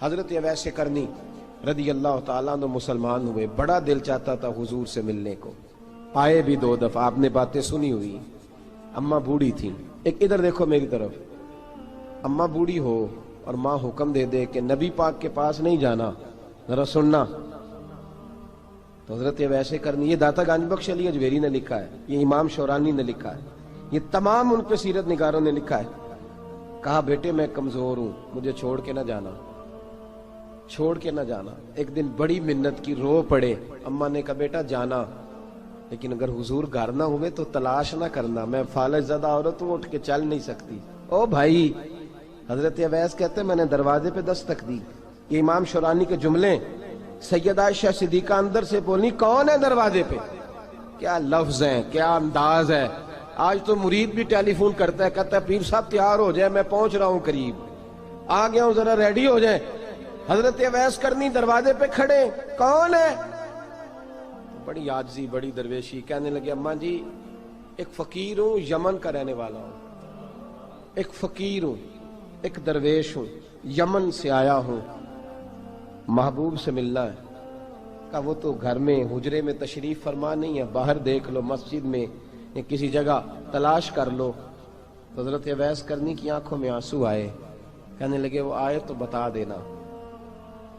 حضرت اویس کرنی رضی اللہ تعالیٰ عنہ مسلمان ہوئے، بڑا دل چاہتا تھا حضور سے ملنے کو، آئے بھی 2 دفعہ، آپ نے باتیں سنی ہوئی۔ اماں بوڑھی تھیں، ایک ادھر دیکھو میری طرف، اماں بوڑھی ہو اور ماں حکم دے دے کہ نبی پاک کے پاس نہیں جانا، ذرا سننا، تو حضرت اویس کرنی، یہ داتا گنج بخش علی اجویری نے لکھا ہے، یہ امام شورانی نے لکھا ہے، یہ تمام ان پہ سیرت نگاروں نے لکھا ہے، کہا بیٹے میں کمزور ہوں، مجھے چھوڑ کے نہ جانا، چھوڑ کے نہ جانا۔ ایک دن بڑی منت کی، رو پڑے، اماں نے کہا بیٹا جانا، لیکن اگر حضور گھر نہ ہوئے تو تلاش نہ کرنا، میں فالج زدہ عورت ہوں، اٹھ کے چل نہیں سکتی۔ او بھائی، حضرت اویس کہتے میں نے دروازے پہ دستک دی، یہ امام شورانی کے جملے، سیدہ عائشہ صدیقہ اندر سے بولی کون ہے دروازے پہ؟ کیا لفظ ہیں، کیا انداز ہے۔ آج تو مرید بھی ٹیلی فون کرتا ہے، کہتا ہے پیر صاحب تیار ہو جائے، میں پہنچ رہا ہوں، قریب آ گیا ہوں، ذرا ریڈی ہو جائیں۔ حضرت اویس کرنی دروازے پہ کھڑے، کون ہے؟ بڑی عاجزی، بڑی درویشی، کہنے لگے اماں جی ایک فقیر ہوں، یمن کا رہنے والا ہوں، ایک فقیر ہوں، ایک درویش ہوں، یمن سے آیا ہوں، محبوب سے ملنا ہے۔ کہا وہ تو گھر میں حجرے میں تشریف فرما نہیں ہے، باہر دیکھ لو، مسجد میں یا کسی جگہ تلاش کر لو۔ تو حضرت اویس کرنی کی آنکھوں میں آنسو آئے، کہنے لگے وہ آئے تو بتا دینا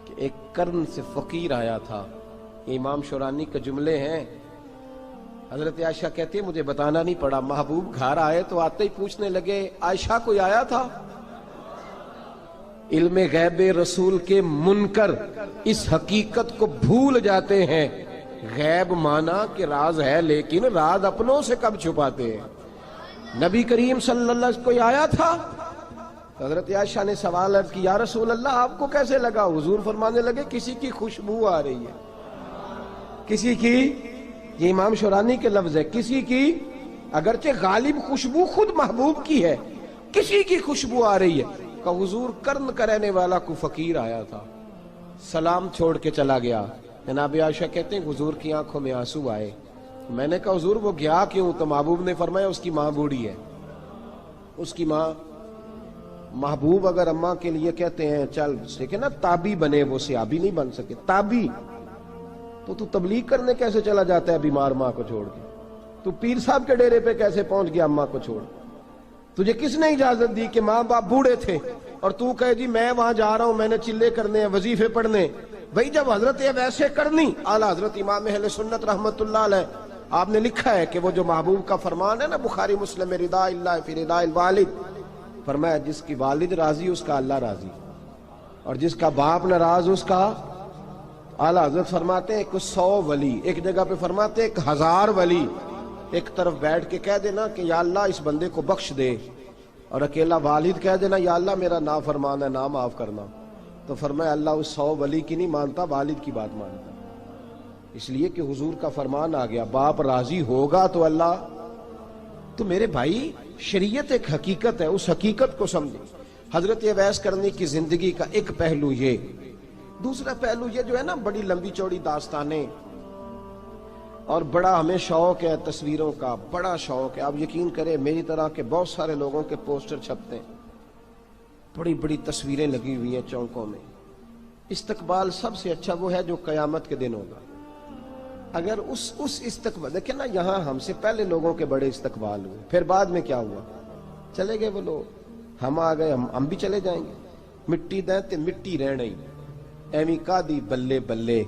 کہ ایک قرن سے فقیر آیا تھا۔ یہ امام شورانی کے جملے ہیں۔ حضرت عائشہ کہتی ہے مجھے بتانا نہیں پڑا، محبوب گھر آئے تو آتے ہی پوچھنے لگے عائشہ کوئی آیا تھا؟ علم غیب رسول کے منکر اس حقیقت کو بھول جاتے ہیں، غیب مانا کہ راز ہے لیکن راز اپنوں سے کب چھپاتے ہیں۔ نبی کریم صلی اللہ علیہ وسلم کوئی آیا تھا؟ حضرت عائشہ نے سوال عرض کی یا رسول اللہ آپ کو کیسے لگا؟ حضور فرمانے لگے کسی کی خوشبو آ رہی ہے، کسی کی، یہ امام شورانی کے لفظ ہے، کسی کی، اگرچہ غالب خوشبو خود محبوب کی ہے، کسی کی خوشبو آ رہی ہے۔ کہ حضور قرن کا رہنے والا کو فقیر آیا تھا، سلام چھوڑ کے چلا گیا۔ جناب عائشہ کہتے ہیں حضور کی آنکھوں میں آنسو آئے۔ میں نے کہا حضور وہ گیا کیوں؟ تو محبوب نے فرمایا اس کی ماں بوڑھی ہے، اس کی ماں۔ محبوب اگر اماں کے لیے کہتے ہیں چل دیکھیں نا تابی بنے، وہ صحابی نہیں بن سکے، تابی، تو تبلیغ کرنے کیسے چلا جاتا ہے بیمار ماں کو چھوڑ کے؟ تو پیر صاحب کے ڈیرے پہ کیسے پہنچ گیا اماں کو چھوڑ؟ تجھے کس نے اجازت دی کہ ماں باپ بوڑھے تھے اور تو کہے جی میں وہاں جا رہا ہوں، میں نے چلے کرنے ہیں، وظیفے پڑھنے؟ بھئی جب حضرت اویس کرنی اعلیٰ حضرت امام اہل سنت رحمت اللہ علیہ، آپ نے لکھا ہے کہ وہ جو محبوب کا فرمان ہے نا بخاری مسلم، رضا اللہ فی رضا الوالد، فرمایا جس کی والد راضی اس کا اللہ راضی، اور جس کا باپ ناراض اس کا، اعلیٰ حضرت فرماتے ہیں 100 ولی، ایک جگہ پہ فرماتے ہیں 1000 ولی ایک طرف بیٹھ کے کہہ دینا کہ یا اللہ اس بندے کو بخش دے، اور اکیلا والد کہہ دینا یا اللہ میرا نافرمان ہے، نہ معاف کرنا، تو فرمایا اللہ اس 100 ولی کی نہیں مانتا، والد کی بات مانتا، اس لیے کہ حضور کا فرمان آ گیا باپ راضی ہوگا تو اللہ۔ تو میرے بھائی شریعت ایک حقیقت ہے، اس حقیقت کو سمجھیں۔ حضرت اویس کرنی کی زندگی کا ایک پہلو یہ، دوسرا پہلو یہ جو ہے نا بڑی لمبی چوڑی داستانیں، اور بڑا ہمیں شوق ہے تصویروں کا، بڑا شوق ہے۔ آپ یقین کریں میری طرح کے بہت سارے لوگوں کے پوسٹر چھپتے ہیں، بڑی بڑی تصویریں لگی ہوئی ہیں چوکوں میں۔ استقبال سب سے اچھا وہ ہے جو قیامت کے دن ہوگا۔ اگر اس استقبال دیکھیں نا، یہاں ہم سے پہلے لوگوں کے بڑے استقبال ہوئے، پھر بعد میں کیا ہوا؟ چلے گئے وہ لوگ، ہم آ گئے، ہم بھی چلے جائیں گے۔ مٹی دیں تے مٹی رہنا ہی، ایویں کا دی بلے بلے،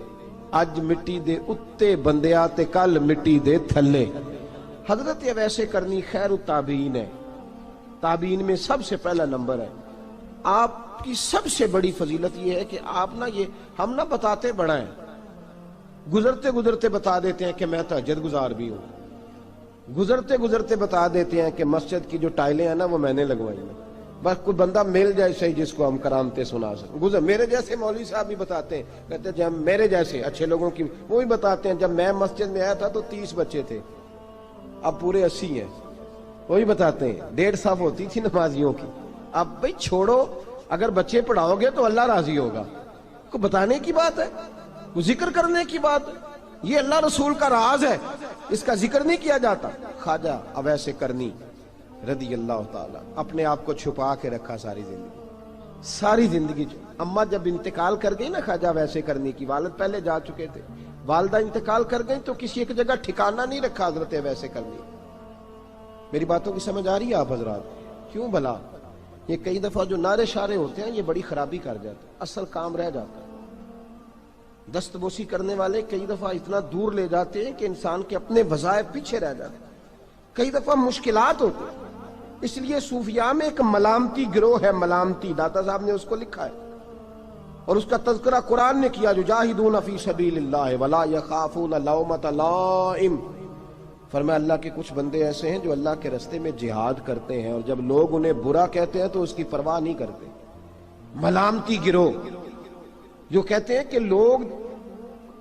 اج مٹی دے اتے بندیا تے کل مٹی دے تھلے۔ حضرت اویس کرنی خیر التابعین ہے، تابعین میں سب سے پہلا نمبر ہے۔ آپ کی سب سے بڑی فضیلت یہ ہے کہ آپ نا، یہ ہم نہ بتاتے بڑا ہیں، گزرتے گزرتے بتا دیتے ہیں کہ میں تہجد گزار بھی ہوں، گزرتے گزرتے بتا دیتے ہیں کہ مسجد کی جو ٹائلیں ہیں نا وہ میں نے لگوائی ہیں، بس کوئی بندہ مل جائے صحیح جس کو ہم کرامتیں سنا سکیں۔ میرے جیسے مولوی صاحب بھی بتاتے ہیں، کہتے ہیں جب میرے جیسے اچھے لوگوں کی، وہ بھی بتاتے ہیں جب میں مسجد میں آیا تھا تو 30 بچے تھے، اب پورے 80 ہیں، وہی بتاتے ہیں 1.5 صف ہوتی تھی نمازیوں کی، اب بھئی چھوڑو، اگر بچے پڑھاؤ گے تو اللہ راضی ہوگا، کو بتانے کی بات ہے، کو ذکر کرنے کی بات ہے، یہ اللہ رسول کا راز ہے، اس کا ذکر نہیں کیا جاتا۔ خواجہ اویس کرنی رضی اللہ تعالیٰ اپنے آپ کو چھپا کے رکھا ساری زندگی، ساری زندگی اماں جب انتقال کر گئی نا خواجہ ویسے کرنی کی، والد پہلے جا چکے تھے، والدہ انتقال کر گئی تو کسی ایک جگہ ٹھکانہ نہیں رکھا حضرت ویسے کرنی۔ میری باتوں کی سمجھ آ رہی ہے آپ حضرات؟ کیوں بھلا یہ کئی دفعہ جو نعرے شارے ہوتے ہیں یہ بڑی خرابی کر جاتے ہیں، اصل کام رہ جاتا ہے۔ دست بوسی کرنے والے کئی دفعہ اتنا دور لے جاتے ہیں کہ انسان کے اپنے وظائف پیچھے رہ جاتے ہیں، کئی دفعہ مشکلات ہوتی ہیں۔ اس لیے صوفیاء میں ایک ملامتی گروہ ہے، ملامتی، داتا صاحب نے اس کو لکھا ہے اور اس کا تذکرہ قرآن نے کیا، جو جاہدون فی سبیل اللہ ولا یخافون لومۃ لائم۔ فرمایا اللہ کے کچھ بندے ایسے ہیں جو اللہ کے راستے میں جہاد کرتے ہیں اور جب لوگ انہیں برا کہتے ہیں تو اس کی پرواہ نہیں کرتے۔ ملامتی گروہ جو کہتے ہیں کہ لوگ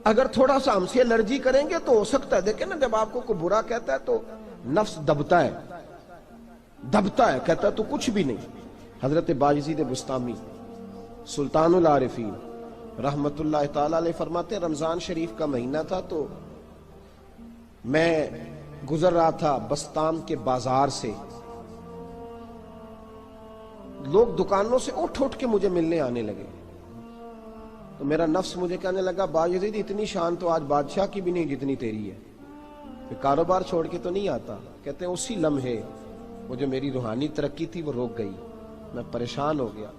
اگر تھوڑا سا ہم سے الرجی کریں گے تو ہو سکتا ہے، دیکھیں نا جب آپ کو کوئی برا کہتا ہے تو نفس دبتا ہے، کہتا ہے تو کچھ بھی نہیں۔ حضرت بایزید بستامی سلطان العارفین رحمت اللہ تعالی علیہ فرماتے ہیں رمضان شریف کا مہینہ تھا تو میں گزر رہا تھا بستام کے بازار سے، لوگ دکانوں سے اٹھ کے مجھے ملنے آنے لگے تو میرا نفس مجھے کہنے لگا بایزید اتنی شان تو آج بادشاہ کی بھی نہیں جتنی تیری ہے، کاروبار چھوڑ کے تو نہیں آتا۔ کہتے ہیں اسی لمحے وہ جو میری روحانی ترقی تھی وہ رک گئی، میں پریشان ہو گیا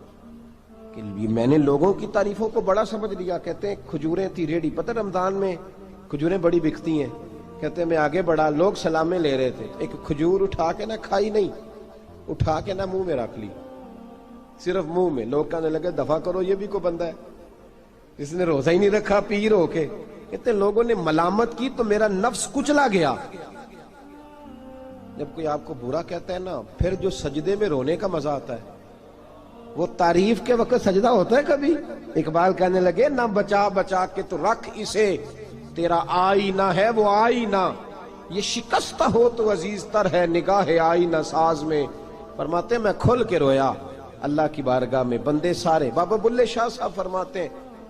کہ میں نے لوگوں کی تعریفوں کو بڑا سمجھ لیا۔ کہتے ہیں کھجوریں تھی ریڈی، پتہ رمضان میں کھجوریں بڑی بکتی ہیں، کہتے ہیں میں آگے بڑھا، لوگ سلامیں لے رہے تھے، ایک کھجور اٹھا کے نہ کھائی نہیں، اٹھا کے نہ منہ میں رکھ لی، صرف منہ میں۔ لوگ کہنے لگے دفع کرو، یہ بھی کوئی بندہ ہے جس نے روزہ ہی نہیں رکھا پیر ہو کے۔ کہتے ہیں لوگوں نے ملامت کی تو میرا نفس کچلا گیا۔ جب کوئی آپ کو برا کہتا ہے نا، پھر جو سجدے میں رونے کا مزہ آتا ہے، وہ تعریف کے وقت سجدہ ہوتا ہے کبھی؟ اقبال کہنے لگے نہ بچا بچا کے تو رکھ اسے، تیرا آئینہ ہے وہ آئینہ، یہ شکستہ ہو تو عزیز تر ہے نگاہ آئینہ ساز میں۔ فرماتے ہیں میں کھل کے رویا اللہ کی بارگاہ میں، بندے سارے۔ بابا بلے شاہ صاحب فرماتے ہیں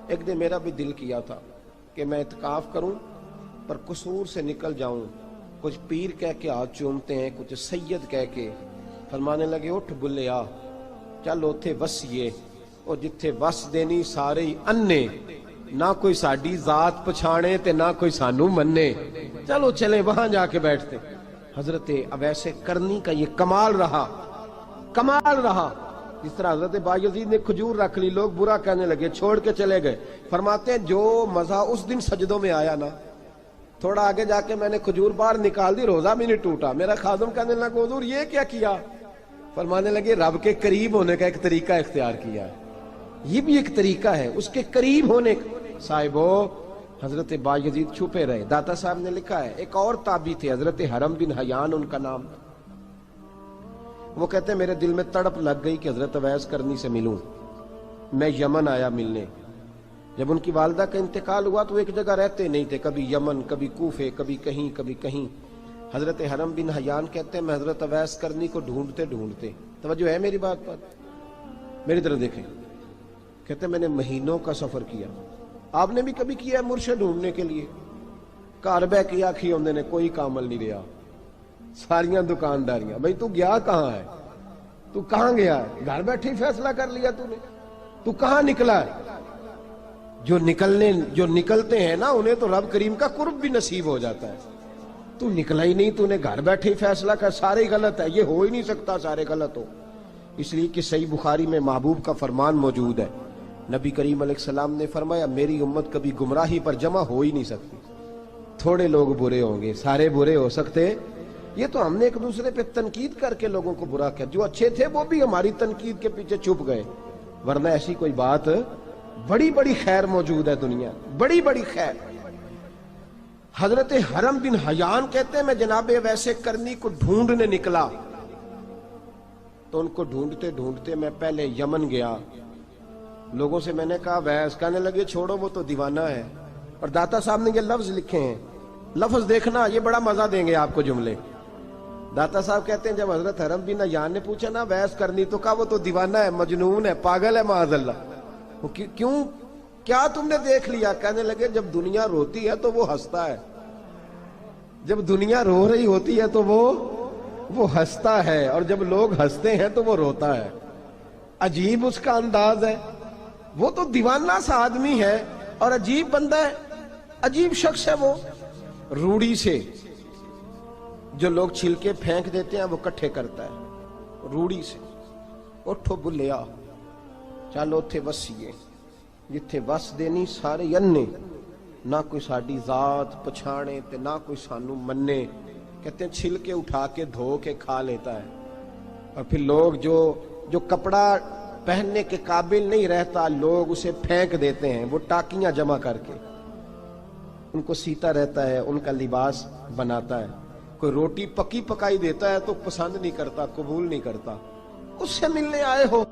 ایک دن میرا بھی دل کیا تھا کہ میں اعتکاف کروں پر قصور سے نکل جاؤں، کچھ پیر کہہ کے ہاتھ چومتے ہیں، کچھ سید کہہ کے۔ فرمانے لگے اٹھ بلیا چل اوتھے وسیے، اور جتھے وس دینی سارے ہی انے، نہ کوئی ساڈی ذات پچھانے تے نہ کوئی سانو مننے، چلو چلے وہاں جا کے بیٹھتے۔ حضرت اویس کرنی کا یہ کمال رہا، جس طرح حضرت بایزید نے کھجور رکھ لی، لوگ برا کہنے لگے، چھوڑ کے چلے گئے۔ فرماتے ہیں جو مزہ اس دن سجدوں میں آیا نا، تھوڑا آگے جا کے میں نے کھجور باہر نکال دی، روزہ بھی نہیں ٹوٹا۔ میرا خادم کہنے لگا حضور یہ کیا کیا؟ فرمانے لگے رب کے قریب ہونے کا ایک طریقہ اختیار کیا ہے، یہ بھی ایک طریقہ ہے اس کے قریب ہونے کا۔ صاحبو حضرت بایزید چھپے رہے۔ داتا صاحب نے لکھا ہے ایک اور تابعی تھے حضرت حرم بن حیان ان کا نام، وہ کہتے ہیں میرے دل میں تڑپ لگ گئی کہ حضرت اویس کرنی سے ملوں۔ میں یمن آیا ملنے، جب ان کی والدہ کا انتقال ہوا تو ایک جگہ رہتے نہیں تھے، کبھی یمن، کبھی کوفے، کبھی کہیں۔ حضرت حرم بن حیان کہتے ہیں میں حضرت اویس کرنی کو ڈھونڈتے، توجہ ہے میری بات پر، میری طرف دیکھیں، کہتے ہیں میں نے مہینوں کا سفر کیا۔ آپ نے بھی کبھی کیا ہے مرشد ڈھونڈنے کے لیے؟ گھر بہ کے آکھی ہوندے نے کوئی کامل نہیں رہا، ساریاں دکانداریاں۔ بھئی تو گیا کہاں ہے؟ تو کہاں گیا ہے؟ گھر بیٹھے ہی فیصلہ کر لیا تو نے؟ تو کہاں نکلا ہے؟ جو نکلتے ہیں نا انہیں تو رب کریم کا قرب بھی نصیب ہو جاتا ہے۔ تو نکلا ہی نہیں، تو نے گھر بیٹھے ہی فیصلہ کر، سارے غلط ہے، یہ ہو ہی نہیں سکتا سارے غلط ہو۔ اس لیے کہ صحیح بخاری میں محبوب کا فرمان موجود ہے، نبی کریم علیہ السلام نے فرمایا میری امت کبھی گمراہی پر جمع ہو ہی نہیں سکتی، تھوڑے لوگ برے ہوں گے، سارے برے ہو سکتے۔ یہ تو ہم نے ایک دوسرے پہ تنقید کر کے لوگوں کو برا کیا، جو اچھے تھے وہ بھی ہماری تنقید کے پیچھے چھپ گئے، ورنہ ایسی کوئی بات، بڑی بڑی خیر موجود ہے دنیا، بڑی بڑی خیر۔ حضرت حرم بن حیان کہتے ہیں میں جناب ویسے کرنی کو ڈھونڈنے نکلا تو ان کو ڈھونڈتے میں پہلے یمن گیا، لوگوں سے میں نے کہا ویس، کہنے لگے چھوڑو وہ تو دیوانہ ہے۔ اور داتا صاحب نے یہ لفظ لکھے ہیں، لفظ دیکھنا یہ بڑا مزہ دیں گے آپ کو جملے۔ داتا صاحب کہتے ہیں جب حضرت حرم بن حیان نے پوچھا نا ویس کرنی، تو کہا وہ تو دیوانہ ہے، مجنون ہے، پاگل ہے معاذ اللہ۔ کیوں؟ کیا تم نے دیکھ لیا؟ کہنے لگے جب دنیا روتی ہے تو وہ ہنستا ہے، جب دنیا رو رہی ہوتی ہے تو وہ ہنستا ہے، اور جب لوگ ہنستے ہیں تو وہ روتا ہے۔ عجیب اس کا انداز ہے، وہ تو دیوانہ سا آدمی ہے اور عجیب بندہ ہے، عجیب شخص ہے وہ۔ روڑی سے جو لوگ چھلکے پھینک دیتے ہیں وہ کٹھے کرتا ہے، روڑی سے۔ اٹھو بلیا چلو تھے وسیے جتھے وس دینی سارے ینے، نہ کوئی ساڈی ذات پچھانے تے نہ کوئی سانو منے۔ کہتے ہیں چھلکے اٹھا کے دھو کے کھا لیتا ہے، اور پھر لوگ جو کپڑا پہننے کے قابل نہیں رہتا لوگ اسے پھینک دیتے ہیں، وہ ٹاکیاں جمع کر کے ان کو سیتا رہتا ہے، ان کا لباس بناتا ہے۔ کوئی روٹی پکی پکائی دیتا ہے تو پسند نہیں کرتا، قبول نہیں کرتا، اس سے ملنے آئے ہو۔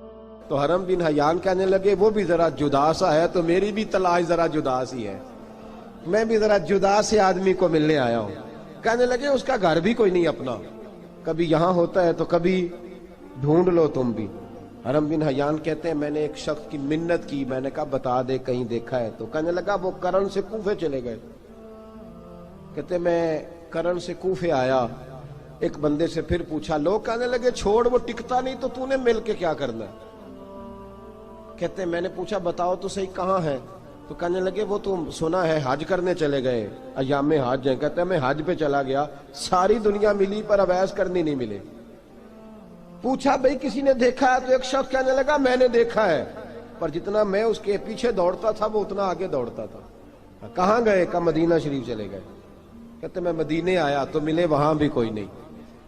تو حرم بن حیان کہنے لگے وہ بھی ذرا جدا سا ہے تو میری بھی تلاش ذرا جدا سی ہے، میں بھی ذرا جدا سے آدمی کو ملنے آیا ہوں۔ کہنے لگے اس کا گھر بھی کوئی نہیں اپنا، کبھی یہاں ہوتا ہے تو کبھی ڈھونڈ لو تم بھی۔ حرم بن حیان کہتے ہیں میں نے ایک شخص کی منت کی، میں نے کہا بتا دے کہیں دیکھا ہے تو۔ کہنے لگا وہ کرن سے کوفے چلے گئے۔ کہتے میں کرن سے کوفے آیا، ایک بندے سے پھر پوچھا، لوگ کہنے لگے چھوڑ وہ ٹکتا نہیں تو نے مل کے کیا کرنا ہے۔ کہتے میں نے پوچھا بتاؤ تو صحیح کہاں ہے، تو کہنے لگے وہ تو سنا ہے حج کرنے چلے گئے، ایام حج ہیں۔ کہتے میں حج پہ چلا گیا، ساری دنیا ملی پر اویس کرنی نہیں ملے۔ پوچھا بھئی کسی نے دیکھا ہے، تو ایک شخص کہنے لگا میں نے دیکھا ہے، پر جتنا میں اس کے پیچھے دوڑتا تھا وہ اتنا آگے دوڑتا تھا۔ کہاں گئے؟ کہ مدینہ شریف چلے گئے۔ کہتے میں مدینے آیا تو ملے وہاں بھی کوئی نہیں۔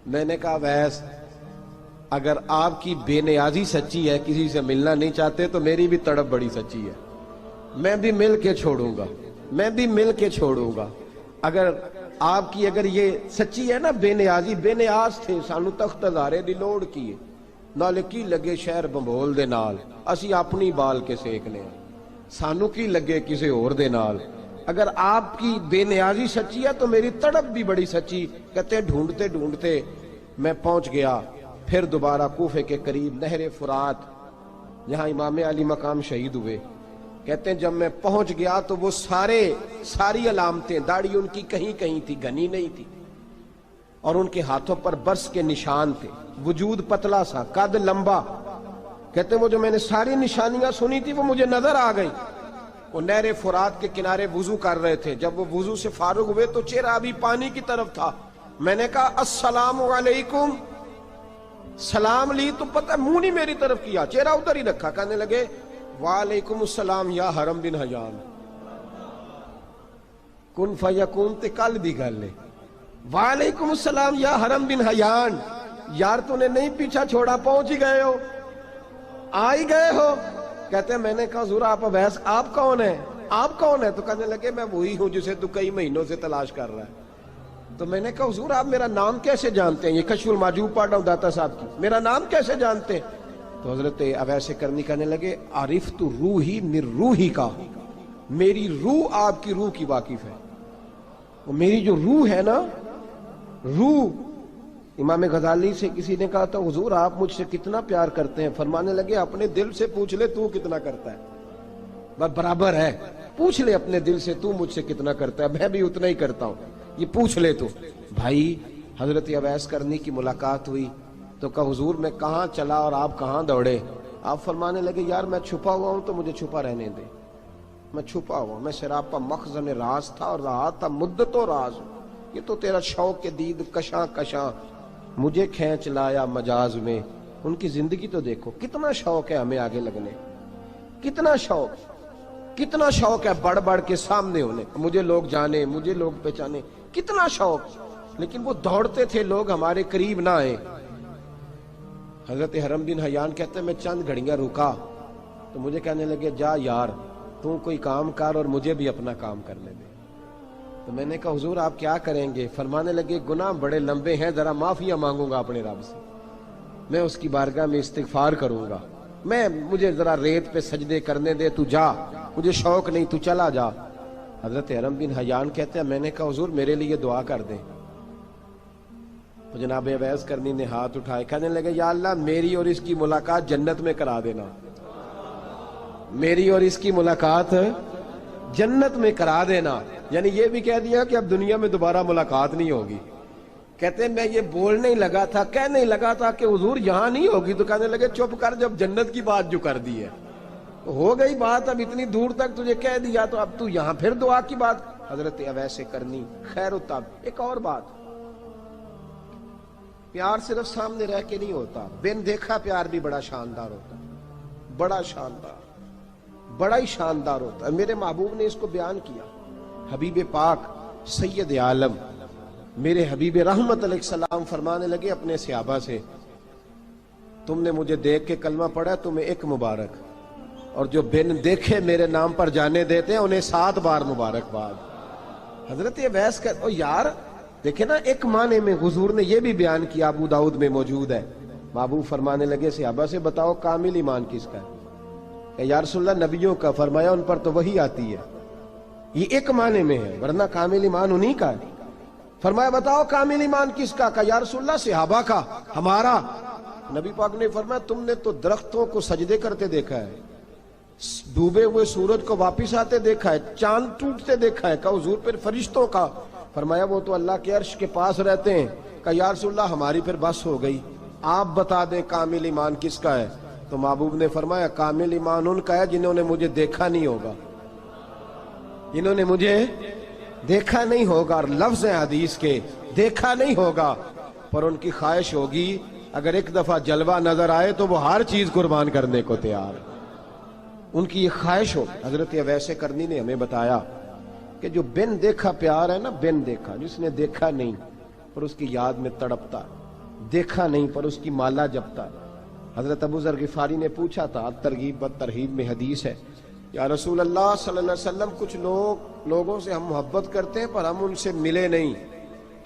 میں نے کہا ویس اگر آپ کی بے نیازی سچی ہے، کسی سے ملنا نہیں چاہتے، تو میری بھی تڑپ بڑی سچی ہے، میں بھی مل کے چھوڑوں گا، میں بھی مل کے چھوڑوں گا۔ اگر آپ کی یہ سچی ہے نا بے نیازی، بے نیاز تھے، سانو تخت ہزارے دی لوڑ کیے، نالے کی لگے شہر بمبول دے نال، اسی اپنی بال کے سیکنے ہیں، سانو کی لگے کسی اور دے نال۔ اگر آپ کی بے نیازی سچی ہے تو میری تڑپ بھی بڑی سچی۔ کہتے ہیں ڈھونڈتے ڈھونڈتے میں پہنچ گیا، پھر دوبارہ کوفے کے قریب نہر فرات جہاں امام علی مقام شہید ہوئے۔ کہتے ہیں جب میں پہنچ گیا تو وہ ساری علامتیں، داڑھی ان کی کہیں کہیں تھی، گھنی نہیں تھی، اور ان کے ہاتھوں پر برس کے نشان تھے، وجود پتلا سا، قد لمبا۔ کہتے ہیں وہ جو میں نے ساری نشانیاں سنی تھی وہ مجھے نظر آ گئی۔ وہ نہر فرات کے کنارے وضو کر رہے تھے، جب وہ وضو سے فارغ ہوئے تو چہرہ ابھی پانی کی طرف تھا۔ میں نے کہا السلام علیکم، سلام لی تو پتہ منہ نہیں میری طرف کیا، چہرہ ادھر ہی رکھا۔ کہنے لگے وعلیکم السلام یا حرم بن حیان، کن فیکون تے کل دی گل ہے۔ وعلیکم السلام یا حرم بن حیان، یار تو نے نہیں پیچھا چھوڑا، پہنچ ہی گئے ہو، آ ہی گئے ہو۔ کہتے ہیں میں نے کہا حضور آپ اویس آپ کون ہیں، آپ کون ہیں؟ تو کہنے لگے میں وہی ہوں جسے تو کئی مہینوں سے تلاش کر رہا ہے۔ تو میں نے کہا حضور آپ میرا نام کیسے جانتے ہیں؟ یہ کشف المحجوب پڑھ رہا ہوں داتا صاحب کی، میرا نام کیسے جانتے ہیں؟ تو حضرت اویس کرنی کہنے لگے عرفت روحی من روحی کا، میری روح آپ کی روح کی واقف ہے۔ وہ میری جو روح ہے نا، روح۔ امام غزالی سے کسی نے کہا تھا حضور آپ مجھ سے کتنا پیار کرتے ہیں؟ فرمانے لگے اپنے دل سے پوچھ لے تو کتنا کرتا ہے، بس برابر ہے، پوچھ لے اپنے دل سے تو مجھ سے کتنا کرتا ہے، میں بھی اتنا ہی کرتا ہوں، یہ پوچھ لے تو۔ بھائی حضرت اویس کرنی کی ملاقات ہوئی تو کہا حضور میں کہاں چلا اور آپ کہاں دوڑے؟ آپ فرمانے لگے یار میں چھپا ہوا ہوں تو مجھے چھپا رہنے دے، میں چھپا ہوا، میں سراپا مخزن راز تھا اور رہا تھا مدت و راز۔ یہ تو تیرا شوق کے دید کشاں کشاں مجھے کھینچ لایا مجاز میں۔ ان کی زندگی تو دیکھو، کتنا شوق ہے ہمیں آگے لگنے، کتنا شوق ہے بڑھ بڑھ کے سامنے ہونے، مجھے لوگ جانے، مجھے لوگ پہچانے، کتنا شوق، لیکن وہ دوڑتے تھے لوگ ہمارے قریب نہ آئے۔ حضرت حرم بن حیان کہتے ہیں میں چند گھڑیاں رکا تو مجھے کہنے لگے جا یار تو کوئی کام کر اور مجھے بھی اپنا کام کرنے دے۔ تو میں نے کہا حضور آپ کیا کریں گے؟ فرمانے لگے گناہ بڑے لمبے ہیں، ذرا معافیاں مانگوں گا اپنے رب سے، میں اس کی بارگاہ میں استغفار کروں گا، مجھے ذرا ریت پہ سجدے کرنے دے، تو جا، مجھے شوق نہیں، تو چلا جا۔ حضرت حرم بن حیان کہتے ہیں میں نے کہا حضور میرے لیے دعا کر دیں۔ تو جناب اویس کرنی نے ہاتھ اٹھائے، کہنے لگے یا اللہ میری اور اس کی ملاقات جنت میں کرا دینا، میری اور اس کی ملاقات جنت میں کرا دینا۔ یعنی یہ بھی کہہ دیا کہ اب دنیا میں دوبارہ ملاقات نہیں ہوگی۔ کہتے ہیں میں یہ بولنے ہی لگا تھا، کہنے ہی لگا تھا کہ حضور یہاں نہیں ہوگی، تو کہنے لگے چپ کر، جب جنت کی بات جو کر دی ہے ہو گئی بات، اب اتنی دور تک تجھے کہہ دیا تو اب تو یہاں پھر دعا کی بات حضرت اویس کرنی خیر التاب۔ ایک اور بات، پیار صرف سامنے رہ کے نہیں ہوتا، بن دیکھا پیار بھی بڑا شاندار ہوتا، بڑا شاندار، بڑا ہی شاندار ہوتا ہے۔ میرے محبوب نے اس کو بیان کیا، حبیب پاک سید عالم میرے حبیب رحمت علیہ السلام فرمانے لگے اپنے صحابہ سے، تم نے مجھے دیکھ کے کلمہ پڑھا، تمہیں ایک مبارک، اور جو بن دیکھے میرے نام پر جانے دیتے ہیں انہیں 7 بار مبارکباد۔ حضرت اویس کا یار دیکھیں نا، ایک معنی میں حضور نے یہ بھی بیان کیا، ابو داؤد میں موجود ہے۔ محبوب فرمانے لگے صحابہ سے، بتاؤ کامل ایمان کس کا ہے؟ کہ یا رسول اللہ نبیوں کا، فرمایا ان پر تو وہی آتی ہے، یہ ایک معنی میں ہے، ورنہ کامل ایمان انہی کا ہے۔ فرمایا بتاؤ کامل ایمان کس کا؟ کہ یا رسول اللہ صحابہ کا، ہمارا۔ نبی پاک نے فرمایا تم نے تو درختوں کو سجدے کرتے دیکھا ہے، ڈوبے ہوئے سورج کو واپس آتے دیکھا ہے، چاند ٹوٹتے دیکھا ہے۔ کہ حضور پھر فرشتوں کا؟ فرمایا وہ تو اللہ کے عرش کے پاس رہتے ہیں۔ کہ یا رسول اللہ ہماری پھر بس ہو گئی، آپ بتا دیں کامل ایمان کس کا ہے؟ تو محبوب نے فرمایا کامل ایمان ان کا ہے جنہوں نے مجھے دیکھا نہیں ہوگا، جنہوں نے مجھے دیکھا نہیں ہوگا، اور لفظ ہیں حدیث کے، دیکھا نہیں ہوگا پر ان کی خواہش ہوگی اگر ایک دفعہ جلوہ نظر آئے تو وہ ہر چیز قربان کرنے کو تیار ہے، ان کی یہ خواہش ہو۔ حضرت اویس کرنی نے ہمیں بتایا کہ جو بن دیکھا پیار ہے نا، بن دیکھا، جس نے دیکھا نہیں پر اس کی یاد میں تڑپتا، دیکھا نہیں پر اس کی مالا جپتا۔ حضرت ابو ذر غفاری نے پوچھا تھا، ترغیب و ترہیب میں حدیث ہے، یا رسول اللہ صلی اللہ علیہ وسلم کچھ لوگوں سے ہم محبت کرتے ہیں پر ہم ان سے ملے نہیں،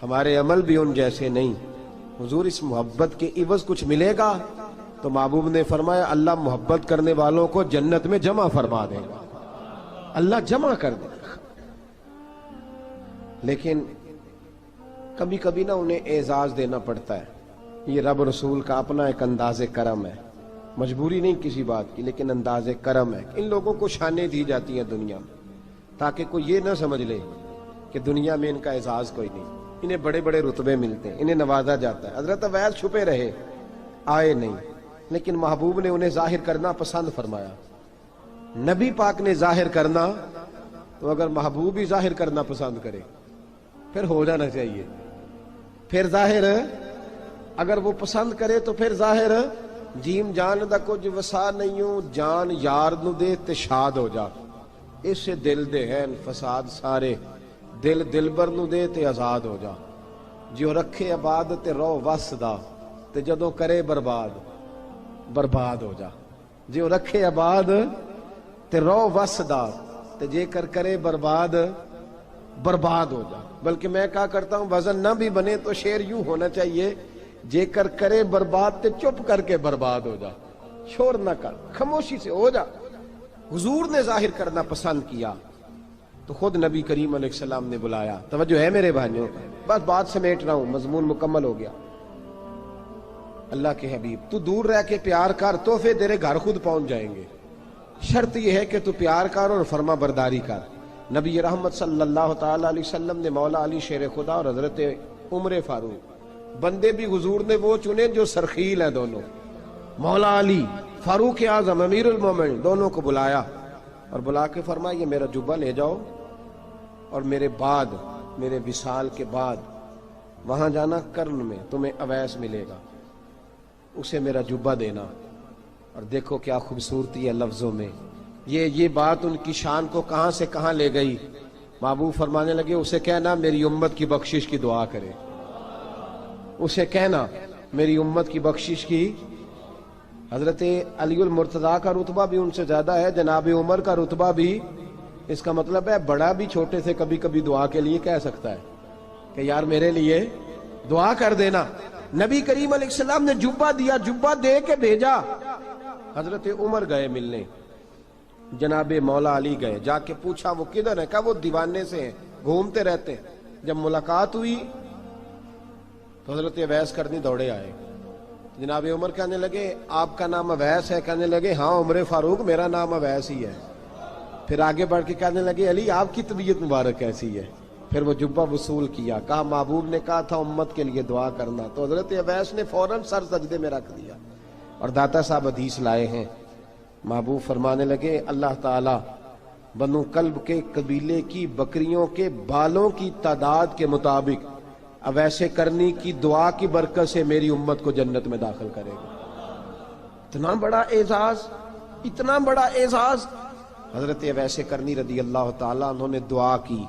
ہمارے عمل بھی ان جیسے نہیں، حضور اس محبت کے عوض کچھ ملے گا؟ تو محبوب نے فرمایا اللہ محبت کرنے والوں کو جنت میں جمع فرما دے گا، اللہ جمع کر دے گا۔ لیکن کبھی کبھی نہ انہیں اعزاز دینا پڑتا ہے، یہ رب رسول کا اپنا ایک انداز کرم ہے، مجبوری نہیں کسی بات کی، لیکن انداز کرم ہے۔ ان لوگوں کو شانیں دی جاتی ہیں دنیا میں تاکہ کوئی یہ نہ سمجھ لے کہ دنیا میں ان کا اعزاز کوئی نہیں، انہیں بڑے بڑے رتبے ملتے ہیں، انہیں نوازا جاتا ہے۔ حضرت اویس چھپے رہے، آئے نہیں، لیکن محبوب نے انہیں ظاہر کرنا پسند فرمایا۔ نبی پاک نے ظاہر کرنا تو اگر محبوب ہی ظاہر کرنا پسند کرے پھر ہو جانا چاہیے، پھر ظاہر اگر وہ پسند کرے تو پھر ظاہر جیم جان دا کچھ وسا نہیں ہوں، جان یار نو دے تے شاد ہو جا، اس سے دل دے ہیں فساد سارے، دل دلبر نو دے تے آزاد ہو جا، جو رکھے آباد تے رو وس دا تے جدوں کرے برباد برباد ہو جا، جو رکھے آباد تے رو وس دا تے جے کر کرے برباد برباد ہو جا۔ بلکہ میں کہا کرتا ہوں وزن نہ بھی بنے تو شعر یوں ہونا چاہیے، جے کر کرے برباد تے چپ کر کے برباد ہو جا، شور نہ کر، خاموشی سے ہو جا۔ حضور نے ظاہر کرنا پسند کیا تو خود نبی کریم علیہ السلام نے بلایا۔ توجہ ہے میرے بھائیوں، بس بات سمیٹ رہا ہوں، مضمون مکمل ہو گیا۔ اللہ کے حبیب تو دور رہ کے پیار کر، تحفے تیرے گھر خود پہنچ جائیں گے، شرط یہ ہے کہ تو پیار کر اور فرما برداری کر۔ نبی رحمت صلی اللہ تعالی علیہ وسلم نے مولا علی شیر خدا اور حضرت عمر فاروق، بندے بھی حضور نے وہ چنے جو سرخیل ہیں دونوں، مولا علی فاروق اعظم امیر المومنین، دونوں کو بلایا اور بلا کے فرمایا یہ میرا جبہ لے جاؤ اور میرے بعد، میرے وصال کے بعد وہاں جانا کرن میں تمہیں اویس ملے گا، اسے میرا جبہ دینا۔ اور دیکھو کیا خوبصورتی ہے لفظوں میں، یہ بات ان کی شان کو کہاں سے کہاں لے گئی۔ محبوب فرمانے لگے اسے کہنا میری امت کی بخشش کی دعا کرے، اسے کہنا میری امت کی بخشش کی۔ حضرت علی المرتضیٰ کا رتبہ بھی ان سے زیادہ ہے، جناب عمر کا رتبہ بھی، اس کا مطلب ہے بڑا بھی چھوٹے سے کبھی کبھی دعا کے لیے کہہ سکتا ہے کہ یار میرے لیے دعا کر دینا۔ نبی کریم علیہ السلام نے جبہ دیا، جبہ دے کے بھیجا۔ حضرت عمر گئے ملنے، جناب مولا علی گئے، جا کے پوچھا وہ کدھر ہے؟ کہا وہ دیوانے سے ہیں، گھومتے رہتے ہیں۔ جب ملاقات ہوئی تو حضرت اویس کرنی دوڑے آئے، جناب عمر کہنے لگے آپ کا نام اویس ہے؟ کہنے لگے ہاں عمر فاروق میرا نام اویس ہی ہے۔ پھر آگے بڑھ کے کہنے لگے علی آپ کی طبیعت مبارک کیسی ہے؟ پھر وہ جبہ وصول کیا، کہا محبوب نے کہا تھا امت کے لیے دعا کرنا، تو حضرت اویس نے فوراً سر سجدے میں رکھ دیا۔ اور داتا صاحب حدیث لائے ہیں، محبوب فرمانے لگے اللہ تعالی بنو کلب کے قبیلے کی بکریوں کے بالوں کی تعداد کے مطابق اویس کرنی کی دعا کی برکت سے میری امت کو جنت میں داخل کرے گا۔ اتنا بڑا اعزاز، اتنا بڑا اعزاز۔ حضرت اویس کرنی رضی اللہ تعالیٰ انہوں نے دعا کی،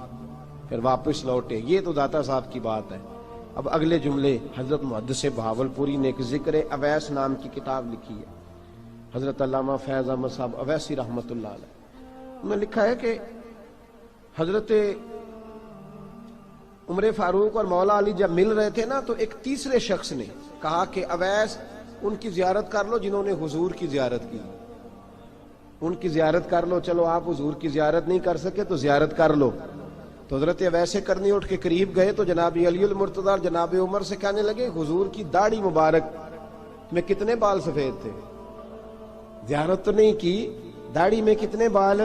پھر واپس لوٹے۔ یہ تو داتا صاحب کی بات ہے۔ اب اگلے جملے حضرت محدث بہاولپوری نے ایک ذکر اویس نام کی کتاب لکھی ہے، حضرت علامہ فیض احمد صاحب اویسی رحمۃ اللہ علیہ، انہوں نے لکھا ہے کہ حضرت عمر فاروق اور مولا علی جب مل رہے تھے نا، تو ایک تیسرے شخص نے کہا کہ اویس ان کی زیارت کر لو جنہوں نے حضور کی زیارت کی، ان کی زیارت کر لو، چلو آپ حضور کی زیارت نہیں کر سکے تو زیارت کر لو۔ تو حضرت اویس کرنی اٹھ کے قریب گئے تو جناب علی المرتضیٰ اور جناب عمر سے کہنے لگے حضور کی داڑھی مبارک میں کتنے بال سفید تھے؟ زیارت تو نہیں کی، داڑھی میں کتنے بال؟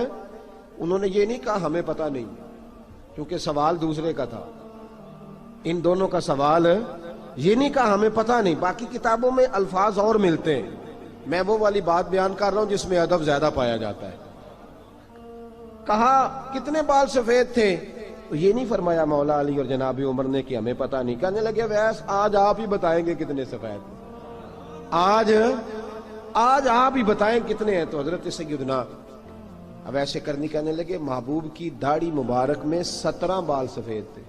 انہوں نے یہ نہیں کہا ہمیں پتہ نہیں، کیونکہ سوال دوسرے کا تھا، ان دونوں کا سوال یہ نہیں کہا ہمیں پتہ نہیں۔ باقی کتابوں میں الفاظ اور ملتے ہیں، میں وہ والی بات بیان کر رہا ہوں جس میں ادب زیادہ پایا جاتا ہے۔ کہا کتنے بال سفید تھے؟ تو یہ نہیں فرمایا مولا علی اور جناب عمر نے کہ ہمیں پتہ نہیں، کہنے لگے ویس آج آپ ہی بتائیں گے کتنے سفید ہیں، آج آپ ہی بتائیں کتنے ہیں۔ تو حضرت سیدنا اویس کرنی کہنے لگے محبوب کی داڑھی مبارک میں 17 بال سفید تھے،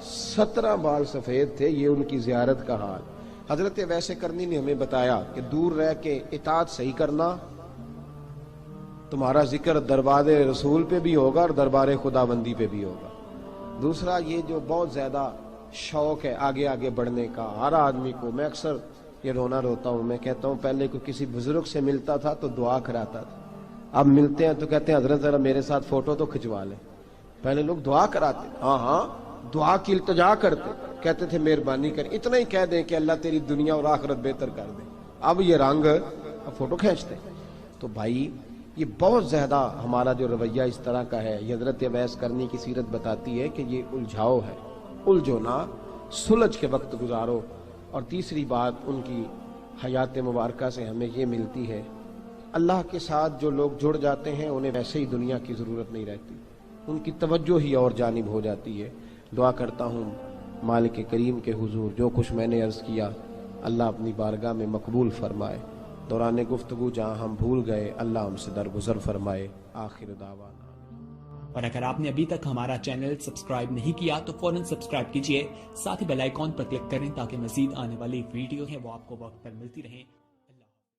17 بال سفید تھے، یہ ان کی زیارت کا حال۔ حضرت اویس کرنی نے ہمیں بتایا کہ دور رہ کے اطاعت صحیح کرنا، تمہارا ذکر دربار رسول پہ بھی ہوگا اور دربار خداوندی پہ بھی ہوگا۔ دوسرا یہ جو بہت زیادہ شوق ہے آگے آگے بڑھنے کا ہر آدمی کو، میں اکثر یہ رونا روتا ہوں، میں کہتا ہوں پہلے کوئی کسی بزرگ سے ملتا تھا تو دعا کراتا تھا، اب ملتے ہیں تو کہتے ہیں حضرت ذرا میرے ساتھ فوٹو تو کھنچوا لیں۔ پہلے لوگ دعا کراتے، ہاں دعا کی التجا کرتے، کہتے تھے مہربانی کر، اتنا ہی کہہ دیں کہ اللہ تیری دنیا اور آخرت بہتر کر دے، اب یہ رنگ اب فوٹو کھینچتے۔ تو بھائی یہ بہت زیادہ ہمارا جو رویہ اس طرح کا ہے، یہ حضرت اویس کرنی کی سیرت بتاتی ہے کہ یہ الجھاؤ ہے، الجھو نہ، سلجھ کے وقت گزارو۔ اور تیسری بات ان کی حیات مبارکہ سے ہمیں یہ ملتی ہے، اللہ کے ساتھ جو لوگ جڑ جاتے ہیں انہیں ویسے ہی دنیا کی ضرورت نہیں رہتی، ان کی توجہ ہی اور جانب ہو جاتی ہے۔ دعا کرتا ہوں مالک کریم کے حضور جو کچھ میں نے عرض کیا اللہ اپنی بارگاہ میں مقبول فرمائے، دوران گفتگو جہاں ہم بھول گئے اللہ ہم سے درگزر فرمائے۔ آخر دعوانا۔ اور اگر آپ نے ابھی تک ہمارا چینل سبسکرائب نہیں کیا تو فوراً سبسکرائب کیجئے، ساتھ ہی بیل آئیکن پر کلک کریں تاکہ مزید آنے والی ویڈیو ہیں وہ آپ کو وقت پر ملتی رہیں۔